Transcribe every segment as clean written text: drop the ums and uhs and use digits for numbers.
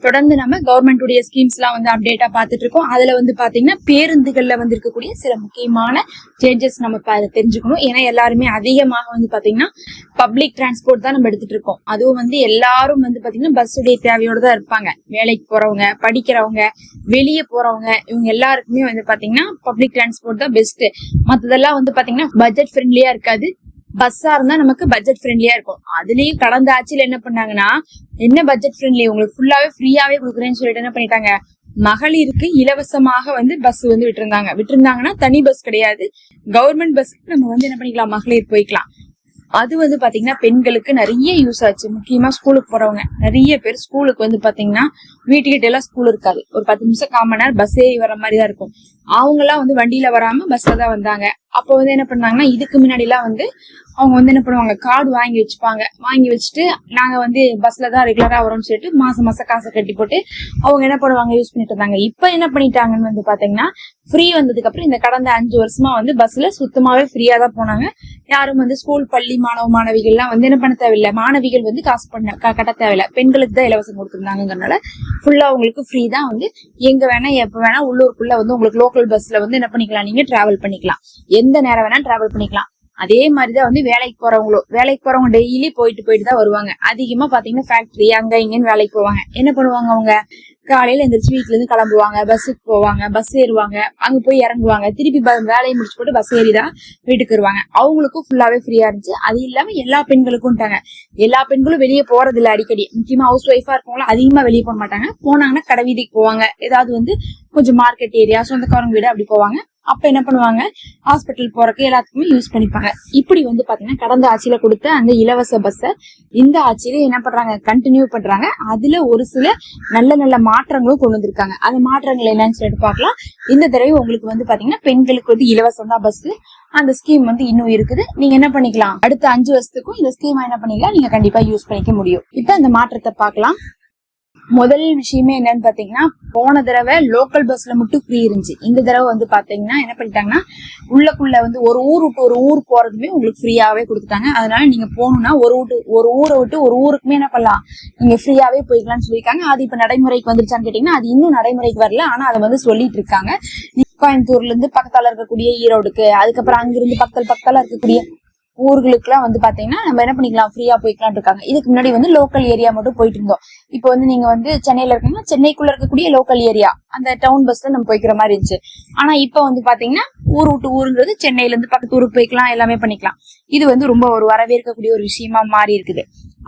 தொடர்ந்து நம்ம கவர்மெண்ட் உடைய ஸ்கீம்ஸ் எல்லாம் வந்து அப்டேட்டா பாத்துட்டு இருக்கோம். அதுல வந்து பாத்தீங்கன்னா பேருந்துகள்ல வந்து இருக்கக்கூடிய சில முக்கியமான சேஞ்சஸ் நம்ம தெரிஞ்சுக்கணும். ஏன்னா எல்லாருமே அதிகமாக வந்து பாத்தீங்கன்னா பப்ளிக் டிரான்ஸ்போர்ட் தான் நம்ம எடுத்துட்டு இருக்கோம். அதுவும் வந்து எல்லாரும் வந்து பாத்தீங்கன்னா பஸ் உடைய தேவையோட தான் இருப்பாங்க. வேலைக்கு போறவங்க, படிக்கிறவங்க, வெளியே போறவங்க, இவங்க எல்லாருக்குமே வந்து பாத்தீங்கன்னா பப்ளிக் டிரான்ஸ்போர்ட் தான் பெஸ்ட். மத்ததெல்லாம் வந்து பாத்தீங்கன்னா பட்ஜெட் ஃப்ரெண்ட்லியா இருக்காது. பஸ்ஸா இருந்தா நமக்கு பட்ஜெட் ஃப்ரெண்ட்லியா இருக்கும். அதுலயும் கடந்த ஆட்சியில என்ன பண்ணாங்கன்னா, என்ன பட்ஜெட் ஃப்ரெண்ட்லி உங்களுக்கு ஃபுல்லாவே ஃப்ரீயாவே கொடுக்குறேன்னு சொல்லிட்டு என்ன பண்ணிட்டாங்க, மகளிருக்கு இலவசமாக வந்து பஸ் வந்து விட்டுருந்தாங்கன்னா தனி பஸ் கிடையாது, கவர்மெண்ட் பஸ் நம்ம வந்து என்ன பண்ணிக்கலாம், மகளிர் போய்க்கலாம். அது வந்து பாத்தீங்கன்னா பெண்களுக்கு நிறைய யூஸ் ஆச்சு. முக்கியமா ஸ்கூலுக்கு போறவங்க நிறைய பேர் ஸ்கூலுக்கு வந்து பாத்தீங்கன்னா வீட்டுக்கிட்ட எல்லாம் ஸ்கூல் இருக்காது, ஒரு 10 நிமிஷம் 1/4 மணி நேரம் பஸ் ஏறி வர மாதிரிதான் இருக்கும். அவங்க எல்லாம் வந்து வண்டியில வராம பஸ்ல தான் வந்தாங்க. அப்போ வந்து என்ன பண்ணாங்கன்னா, இதுக்கு முன்னாடி எல்லாம் வந்து அவங்க வந்து என்ன பண்ணுவாங்க, கார்டு வாங்கி வச்சுப்பாங்க. வாங்கி வச்சுட்டு நாங்க வந்து பஸ்ல தான் ரெகுலரா வரோம்னு சொல்லிட்டு மாசம் மாசம் காசை கட்டி போட்டு அவங்க என்ன பண்ணுவாங்க, யூஸ் பண்ணிட்டு இருந்தாங்க. இப்ப என்ன பண்ணிட்டாங்கன்னு வந்து பாத்தீங்கன்னா, ஃப்ரீ வந்ததுக்கு அப்புறம் இந்த கடந்த 5 வருஷமா வந்து பஸ்ல சுத்தமாவே ஃப்ரீயா தான் போனாங்க. யாரும் வந்து ஸ்கூல் பள்ளி மாணவிகள் எல்லாம் வந்து என்ன பண்ண தேவையில்லை, மாணவிகள் வந்து காசு கட்ட தேவையில்லை, பெண்களுக்கு தான் இலவசம் கொடுத்துருந்தாங்கிறதுனால ஃபுல்லா உங்களுக்கு ஃப்ரீ தான். வந்து எங்க வேணா எப்ப வேணா உள்ளூருக்குள்ள வந்து உங்களுக்கு லோக்கல் பஸ்ல வந்து என்ன பண்ணிக்கலாம், நீங்க டிராவல் பண்ணிக்கலாம், எந்த நேரம் வேணா டிராவல் பண்ணிக்கலாம். அதே மாதிரிதான் வந்து வேலைக்கு போறவங்க டெய்லி போயிட்டு தான் வருவாங்க. அதிகமா பாத்தீங்கன்னா ஃபேக்டரி அங்க இங்கன்னு வேலைக்கு போவாங்க. என்ன பண்ணுவாங்க, அவங்க காலையில எந்திரிச்சு வீட்டுல இருந்து கிளம்புவாங்க, பஸ்ஸுக்கு போவாங்க, பஸ் ஏறுவாங்க, அங்க போய் இறங்குவாங்க, திருப்பி வேலையை முடிச்சு போட்டு பஸ் ஏறிதான் வீட்டுக்கு வருவாங்க. அவங்களுக்கும் ஃபுல்லாவே ஃப்ரீயா இருந்துச்சு. அது இல்லாம எல்லா பெண்களுக்கும் எல்லா பெண்களும் வெளியே போறது இல்ல. அடிக்கடி முக்கியமா ஹவுஸ் ஒய்ஃபா இருக்கவங்களும் அதிகமா வெளியே போக மாட்டாங்க. போனாங்கன்னா கடை வீதிக்கு போவாங்க, ஏதாவது வந்து கொஞ்சம் மார்க்கெட் ஏரியா, சொந்தக்காரங்க வீடு அப்படி போவாங்க. அப்ப என்ன பண்ணுவாங்க, ஹாஸ்பிட்டல் போறதுக்கு எல்லாத்துக்குமே யூஸ் பண்ணிப்பாங்க. இப்படி வந்து பாத்தீங்கன்னா கடந்த ஆட்சியில கொடுத்த அந்த இலவச பஸ்ஸ இந்த ஆட்சியில என்ன பண்றாங்க, கண்டினியூ பண்றாங்க. அதுல ஒரு சில நல்ல நல்ல மாற்றங்களும் கொண்டு வந்திருக்காங்க. அந்த மாற்றங்கள் என்னன்னு சொல்லிட்டு பாக்கலாம். இந்த தடவை உங்களுக்கு வந்து பாத்தீங்கன்னா பெண்களுக்கு வந்து இலவசம் தான் பஸ். அந்த ஸ்கீம் வந்து இன்னும் இருக்குது. நீங்க என்ன பண்ணிக்கலாம், அடுத்த 5 வருஷத்துக்கும் இந்த ஸ்கீம் என்ன பண்ணிக்கலாம், நீங்க கண்டிப்பா யூஸ் பண்ணிக்க முடியும். இப்ப அந்த மாற்றத்தை பாக்கலாம். முதல் விஷயமே என்னன்னு பாத்தீங்கன்னா, போன தடவை லோக்கல் பஸ்ல மட்டும் ஃப்ரீ இருந்துச்சு. இந்த தடவை வந்து பாத்தீங்கன்னா என்ன பண்ணிட்டாங்கன்னா, உள்ளக்குள்ள வந்து ஒரு ஊர் விட்டு ஒரு ஊர் போறதுமே உங்களுக்கு ஃப்ரீயாவே கொடுத்துட்டாங்க. அதனால நீங்க போகணும்னா ஒரு ஊரை விட்டு ஒரு ஊருக்குமே என்ன பண்ணலாம், நீங்க ஃப்ரீயாவே போய்க்கலாம்னு சொல்லியிருக்காங்க. அது இப்ப நடைமுறைக்கு வந்துருச்சான்னு கேட்டீங்கன்னா, அது இன்னும் நடைமுறைக்கு வரல. ஆனா அதை வந்து சொல்லிட்டு இருக்காங்க. கோயம்புத்தூர்ல இருந்து பக்கத்தால இருக்கக்கூடிய ஈரோடுக்கு, அதுக்கப்புறம் அங்கிருந்து பக்கத்தால இருக்கக்கூடிய ஊர்களுக்கு எல்லாம் வந்து பாத்தீங்கன்னா நம்ம என்ன பண்ணிக்கலாம், ஃப்ரீயா போய்க்கலாம் இருக்காங்க. இதுக்கு முன்னாடி வந்து லோக்கல் ஏரியா மட்டும் போயிட்டு இருந்தோம். இப்போ வந்து நீங்க வந்து சென்னையில இருக்கீங்கன்னா சென்னைக்குள்ள இருக்கக்கூடிய லோக்கல் ஏரியா அந்த டவுன் பஸ்ல நம்ம போய்க்கிற மாதிரி இருந்துச்சு. ஆனா இப்ப வந்து பாத்தீங்கன்னா ஊர் விட்டு ஊருங்கிறது சென்னையில இருந்து பக்கத்து ஊருக்கு போய்க்கலாம், எல்லாமே பண்ணிக்கலாம். இது வந்து ரொம்ப ஒரு வரவேற்கக்கூடிய ஒரு விஷயமா மாறி இருக்குது.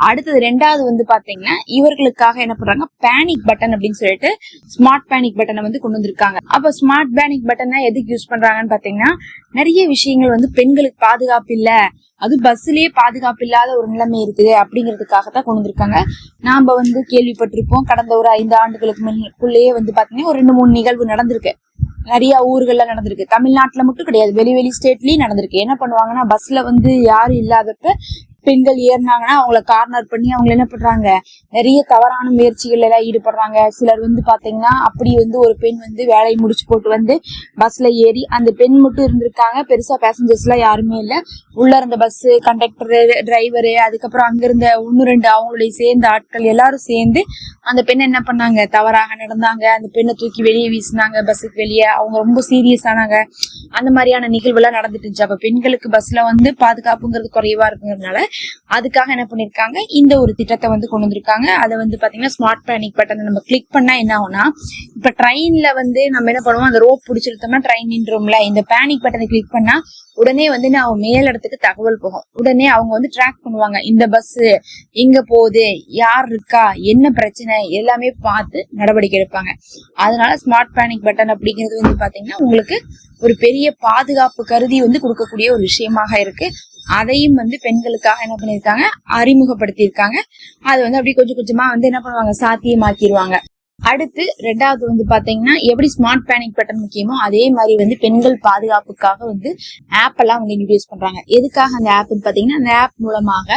அடுத்தது 2வது வந்து பாத்தீங்கன்னா, இவர்களுக்காக என்ன பண்றாங்க, பேனிக் பட்டன் அப்படின்னு சொல்லிட்டு ஸ்மார்ட் பேனிக் பட்டனை வந்து கொண்டு வந்திருக்காங்க. அப்ப ஸ்மார்ட் பேனிக் பட்டனை எதுக்கு யூஸ் பண்றாங்கன்னு பாத்தீங்கன்னா, நிறைய விஷயங்கள் வந்து பெண்களுக்கு பாதுகாப்பு இல்ல, அது பஸ்லயே பாதுகாப்பு இல்லாத ஒரு நிலைமை இருக்குது அப்படிங்கிறதுக்காக தான் கொண்டு வந்திருக்காங்க. நாம வந்து கேள்விப்பட்டிருப்போம், கடந்த ஒரு 5 ஆண்டுகளுக்கு முன்னுக்குள்ளேயே வந்து பாத்தீங்கன்னா ஒரு 2-3 நிகழ்வு நடந்திருக்கு. நிறைய ஊர்கள்ல நடந்திருக்கு. தமிழ்நாட்டுல மட்டும் கிடையாது, வெளி ஸ்டேட்லயும் நடந்திருக்கு. என்ன பண்ணுவாங்கன்னா, பஸ்ல வந்து யாரும் இல்லாதப்ப பெண்கள் ஏறினாங்கன்னா அவங்கள கார்னர் பண்ணி அவங்க என்ன பண்றாங்க, நிறைய தவறான முயற்சிகள் எல்லாம் ஈடுபடுறாங்க. சிலர் வந்து பாத்தீங்கன்னா அப்படி வந்து ஒரு பெண் வந்து வேலையை முடிச்சு போட்டு வந்து பஸ்ல ஏறி, அந்த பெண் மட்டும் இருந்திருக்காங்க, பெருசா பேசஞ்சர்ஸ் எல்லாம் யாருமே இல்ல. உள்ள இருந்த பஸ் கண்டக்டர், டிரைவரு, அதுக்கப்புறம் அங்க இருந்த 1-2 அவங்களுடைய சேர்ந்த ஆட்கள் எல்லாரும் சேர்ந்து அந்த பெண்ணை என்ன பண்ணாங்க, தவறாக நடந்தாங்க. அந்த பெண்ணை தூக்கி வெளியே வீசினாங்க, பஸ்ஸுக்கு வெளியே. அவங்க ரொம்ப சீரியஸ் ஆனாங்க. அந்த மாதிரியான நிகழ்வு எல்லாம் நடந்துட்டு இருந்துச்சு. அப்ப பெண்களுக்கு பஸ்ல வந்து பாதுகாப்புங்கிறது குறைவா இருக்குங்கிறதுனால அதுக்காக என்ன பண்ணிருக்காங்க, இந்த ஒரு திட்டத்தை வந்து கொண்டு வந்திருக்காங்க. அதை வந்து பாத்தீங்கன்னா ஸ்மார்ட் பேனிக் பட்டன் நம்ம கிளிக் பண்ணா என்ன ஆகும்னா, இப்ப ட்ரெயின்ல வந்து நம்ம என்ன பண்ணுவோம், அந்த ரோப் பிடிச்சிருந்தோம்னா ட்ரெயின் நின்றோம்ல. இந்த பேனிக் பட்டனை கிளிக் பண்ணா உடனே வந்து அவங்க மேல் இடத்துக்கு தகவல் போகும். உடனே அவங்க வந்து ட்ராக் பண்ணுவாங்க, இந்த பஸ் எங்க போகுது, யார் இருக்கா, என்ன பிரச்சனை, எல்லாமே பார்த்து நடவடிக்கை எடுப்பாங்க. அதனால ஸ்மார்ட் பேனிக் பட்டன் அப்படிங்கிறது வந்து பாத்தீங்கன்னா உங்களுக்கு ஒரு பெரிய பாதுகாப்பு கருதி வந்து கொடுக்கக்கூடிய ஒரு விஷயமாக இருக்கு. அதையும் வந்து பெண்களுக்காக என்ன பண்ணிருக்காங்க, அறிமுகப்படுத்தி இருக்காங்க. அது வந்து அப்படி கொஞ்சம் கொஞ்சமா வந்து என்ன பண்ணுவாங்க, சாத்தியமாக்கிடுவாங்க. அடுத்து ரெண்டாவது வந்து பாத்தீங்கன்னா எப்படி ஸ்மார்ட் பேனிக் பட்டன் முக்கியமோ அதே மாதிரி வந்து பெண்கள் பாதுகாப்புக்காக வந்து ஆப் எல்லாம் வந்து இன்ட்ரோடியூஸ் பண்றாங்க. எதுக்காக அந்த ஆப் பாத்தீங்கன்னா, அந்த ஆப் மூலமாக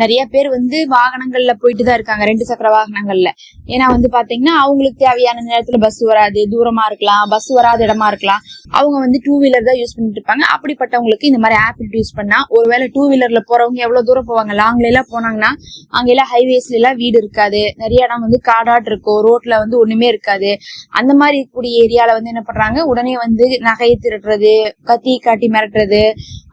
நிறைய பேர் வந்து வாகனங்கள்ல போயிட்டு தான் இருக்காங்க, 2 சக்கர வாகனங்கள்ல. ஏன்னா வந்து பாத்தீங்கன்னா அவங்களுக்கு தேவையான நேரத்துல பஸ் வராது, தூரமா இருக்கலாம், பஸ் வராத இடமா இருக்கலாம், அவங்க வந்து 2 வீலர் தான் யூஸ் பண்ணிட்டு இருப்பாங்க. அப்படிப்பட்டவங்களுக்கு இந்த மாதிரி ஆப் யூஸ் பண்ணா, ஒருவேளை 2 வீலர்ல போறவங்க எவ்வளவு தூரம் போவாங்க, லாங்ல எல்லாம் போனாங்கன்னா அங்கெல்லாம் ஹைவேஸ்ல எல்லாம் வீடு இருக்காது, நிறைய இடம் வந்து காடாட் இருக்கும், ரோட்ல வந்து ஒண்ணுமே இருக்காது. அந்த மாதிரி இருக்கக்கூடிய ஏரியால வந்து என்ன பண்றாங்க, உடனே வந்து நகையை திருடுறது, கத்தி காட்டி மிரட்டுறது,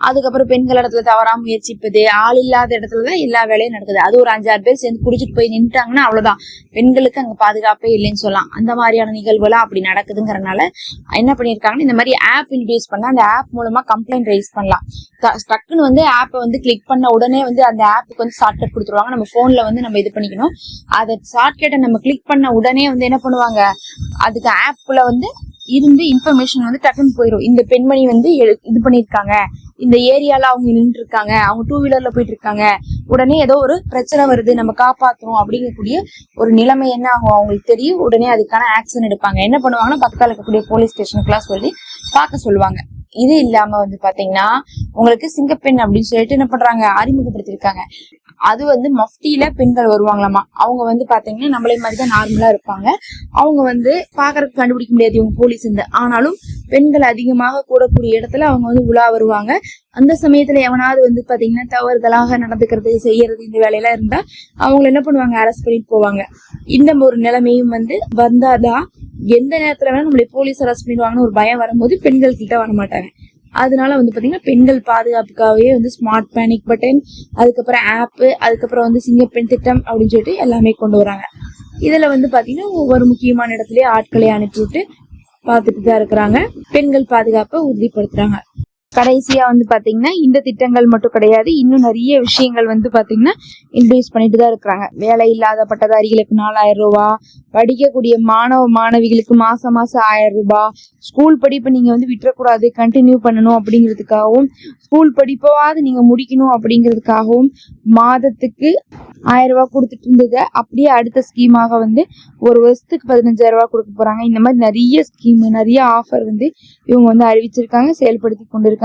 அதுக்கப்புறம் பெண்கள் இடத்துல தவறா முயற்சிப்பது, ஆள் இல்லாத இடத்துலதான் எல்லா வேலையும் நடக்குது. அது ஒரு 5-6 பேர் சேர்ந்து குடிச்சிட்டு போய் நின்றுட்டாங்கன்னா அவ்வளவுதான், பெண்களுக்கு அங்க பாதுகாப்பே இல்லைன்னு சொல்லலாம். அந்த மாதிரியான நிகழ்வுலாம் அப்படி நடக்குதுங்கிறனால என்ன பண்ணிருக்காங்கன்னா, இந்த மாதிரி ஆப் இன்ட்ரோடியூஸ் பண்ணா அந்த ஆப் மூலமா கம்ப்ளைண்ட் ரைஸ் பண்ணலாம். டக்குன்னு வந்து ஆப்பை வந்து கிளிக் பண்ண உடனே வந்து அந்த ஆப்புக்கு வந்து ஷார்ட்கட் கொடுத்துருவாங்க. நம்ம போன்ல வந்து நம்ம இது பண்ணிக்கணும். அதை ஷார்ட்கட்டை நம்ம கிளிக் பண்ண உடனே வந்து என்ன பண்ணுவாங்க, அதுக்கு ஆப்ல வந்து இருந்து இன்ஃபர்மேஷன் வந்து டக்குன்னு போயிடும். இந்த பெண்மணி வந்து இது பண்ணிருக்காங்க, இந்த ஏரியால அவங்க நின்று இருக்காங்க, அவங்க 2 வீலர்ல போயிட்டு இருக்காங்க, உடனே ஏதோ ஒரு பிரச்சனை வருது, நம்ம காப்பாத்துறோம் அப்படிங்கக்கூடிய ஒரு நிலைமை என்ன ஆகும் அவங்களுக்கு தெரியும். உடனே அதுக்கான ஆக்ஷன் எடுப்பாங்க. என்ன பண்ணுவாங்கன்னா, பக்கத்துல இருக்கக்கூடிய போலீஸ் ஸ்டேஷனுக்குலாம் சொல்லி பார்க்க சொல்லுவாங்க. இது இல்லாம வந்து பாத்தீங்கன்னா, உங்களுக்கு சிங்கப்பெண் அப்படின்னு சொல்லிட்டு என்ன பண்றாங்க, அறிமுகப்படுத்திருக்காங்க. அது வந்து மஃப்டியில பெண்கள் வருவாங்களாமா. அவங்க வந்து பாத்தீங்கன்னா நம்மளே மாதிரிதான் நார்மலா இருப்பாங்க. அவங்க வந்து பாக்குறதுக்கு கண்டுபிடிக்க முடியாது இவங்க போலீஸ் இருந்து. ஆனாலும் பெண்கள் அதிகமாக கூடக்கூடிய இடத்துல அவங்க வந்து உலா வருவாங்க. அந்த சமயத்துல எவனாவது வந்து பாத்தீங்கன்னா தவறுதலாக நடந்துக்கிறது, செய்யறது, இந்த வேலையெல்லாம் இருந்தா அவங்க என்ன பண்ணுவாங்க, அரெஸ்ட் பண்ணிட்டு போவாங்க. இந்த ஒரு நிலைமையும் வந்து வந்தாதான் எந்த நேரத்துல வேணா நம்மளை போலீஸ் அரெஸ்ட் பண்ணிடுவாங்கன்னு ஒரு பயம் வரும்போது பெண்கள் கிட்ட வரமாட்டாங்க. அதனால வந்து பாத்தீங்கன்னா பெண்கள் பாதுகாப்புக்காகவே வந்து ஸ்மார்ட் பேனிக் பட்டன், அதுக்கப்புறம் ஆப், அதுக்கப்புறம் வந்து சிங்கப்பெண் திட்டம் அப்படின்னு சொல்லிட்டு எல்லாமே கொண்டு வராங்க. இதுல வந்து பாத்தீங்கன்னா ஒவ்வொரு முக்கியமான இடத்துலயே ஆட்களை அனுப்பிவிட்டு பாத்துட்டு தான் இருக்கிறாங்க. பெண்கள் பாதுகாப்பை உறுதிப்படுத்துறாங்க. கடைசியா வந்து பாத்தீங்கன்னா இந்த திட்டங்கள் மட்டும் கிடையாது, இன்னும் நிறைய விஷயங்கள் வந்து பாத்தீங்கன்னா இன்ட்ரோடியூஸ் பண்ணிட்டு தான் இருக்கிறாங்க. வேலை இல்லாத பட்டதாரிகளுக்கு 4000 ரூபாய், படிக்கக்கூடிய மாணவ மாணவிகளுக்கு மாசம் 1000 ரூபாய், ஸ்கூல் படிப்பை நீங்க வந்து விட்டுறக்கூடாது, கண்டினியூ பண்ணணும் அப்படிங்கிறதுக்காகவும், ஸ்கூல் படிப்பாவது நீங்க முடிக்கணும் அப்படிங்கிறதுக்காகவும் மாதத்துக்கு 1000 ரூபாய் கொடுத்துட்டு இருந்தது அப்படியே அடுத்த ஸ்கீமாக வந்து ஒரு வருஷத்துக்கு 15000 ரூபாய் கொடுக்க போறாங்க. இந்த மாதிரி நிறைய ஸ்கீம், நிறைய ஆஃபர் வந்து இவங்க வந்து அறிவிச்சிருக்காங்க, செயல்படுத்தி கொண்டிருக்காங்க.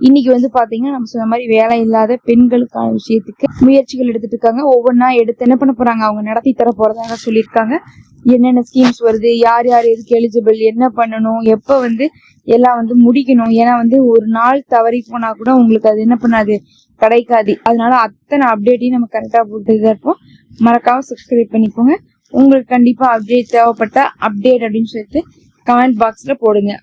இன்னைக்கு வந்து பாத்தீங்கன்னா நம்ம சொன்ன மாதிரி வேலை இல்லாத பெண்களுக்கான விஷயத்துக்கு முயற்சிகள் எடுத்துட்டு இருக்காங்க. ஒவ்வொன்னா எடுத்து என்ன பண்ண போறாங்க, அவங்க நடத்தி தர போறதாக சொல்லியிருக்காங்க. என்னென்ன ஸ்கீம்ஸ் வருது, யார் யார் எதுக்கு எலிஜிபிள், என்ன பண்ணணும், எப்ப வந்து எல்லாம் வந்து முடிக்கணும். ஏன்னா வந்து ஒரு நாள் தவறி போனா கூட உங்களுக்கு அது என்ன பண்ணாது, கிடைக்காது. அதனால அத்தனை அப்டேட்டையும் நம்ம கரெக்டா போட்டுதான் இருப்போம். மறக்காம சப்ஸ்கிரைப் பண்ணிக்கோங்க. உங்களுக்கு கண்டிப்பா அப்டேட் தேவைப்பட்ட அப்டேட் அப்படின்னு சொல்லிட்டு கமெண்ட் பாக்ஸ்ல போடுங்க.